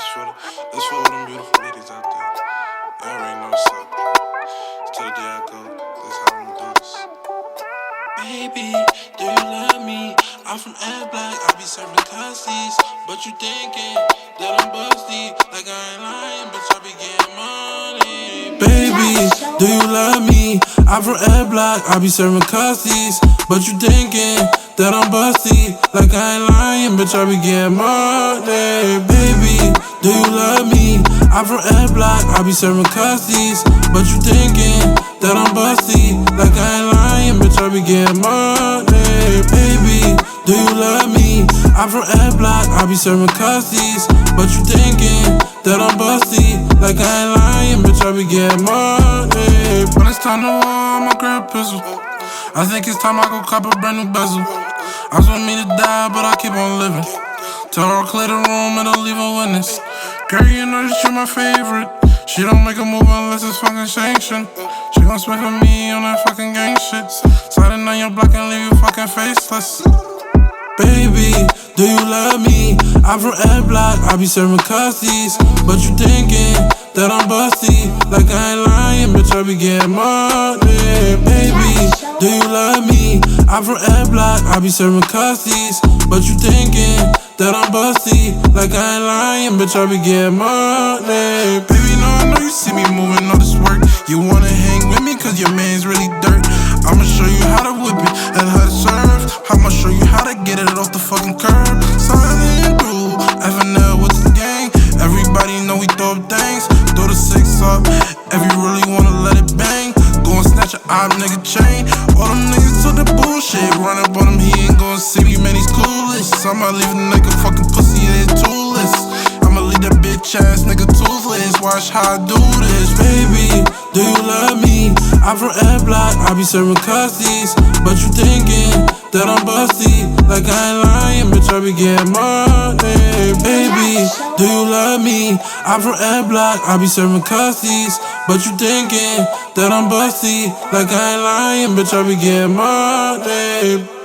That's for all them beautiful ladies out there. You already know what's up. Till the day I go, that's how I'ma do this. Baby, do you love me? I'm from Ad Black, I be serving cussies. But you thinking that I'm busty? Like I ain't lying, bitch, I be getting money. Baby, do you love me? I'm from Ad Black, I be serving cussies. But you thinking that I'm busty? Like I ain't lying, bitch, I be getting money. Baby, do you love me? I'm from Ad Black, I be serving cussies. But you thinking that I'm busty? Like I ain't lying, bitch, I be getting money. Baby, do you love me? I'm from Ad Black, I be serving cussies. But you thinking that I'm busty? Like I ain't lying, bitch, I be getting money. When it's time to war, I'ma grab a pistol. I think it's time I go cop a brand new bezel. I was want me to die, but I keep on living. Tell her I'll clear the room and I'll leave a witness. Girl, you know that you're my favorite. She don't make a move unless it's fucking sanctioned. She gon' spend for me on that fucking gang shit. Sliding on your block and leave you fucking faceless. Baby, do you love me? I'm from Ad Black, I be serving cussies. But you thinking that I'm busty? Like I ain't lying, bitch, I be getting money. Baby, do you love me? I'm from Ad Black, I be serving cussies. But you thinking that I'm busty? Like I ain't lying, bitch, I be getting money. Baby, no, I know you see me moving all this work. You wanna hang with me cause your man's really dirt. I'ma show you how to whip it and how to serve. I'ma show you how to get it off the fucking curb. Something do, FNL with the gang. Everybody know we throw up things. Throw the 6 up, if you really wanna let it bang. Go and snatch a op nigga chain. All them niggas took the bullshit. Run up on him, he ain't gon' see me, man, he's clueless. I'ma leave a nigga fucking pussy in his tooless. I'ma leave that bitch ass nigga toothless. Watch how I do this. Baby, do you love me? I'm from Ad Black, I be serving cussies. But you thinking that I'm busty? Like I ain't lying, bitch, I be getting money. Baby, do you love me? I'm from Ad Black, I be serving cussies. But you thinking that I'm busty? Like I ain't lying, bitch, I be getting money.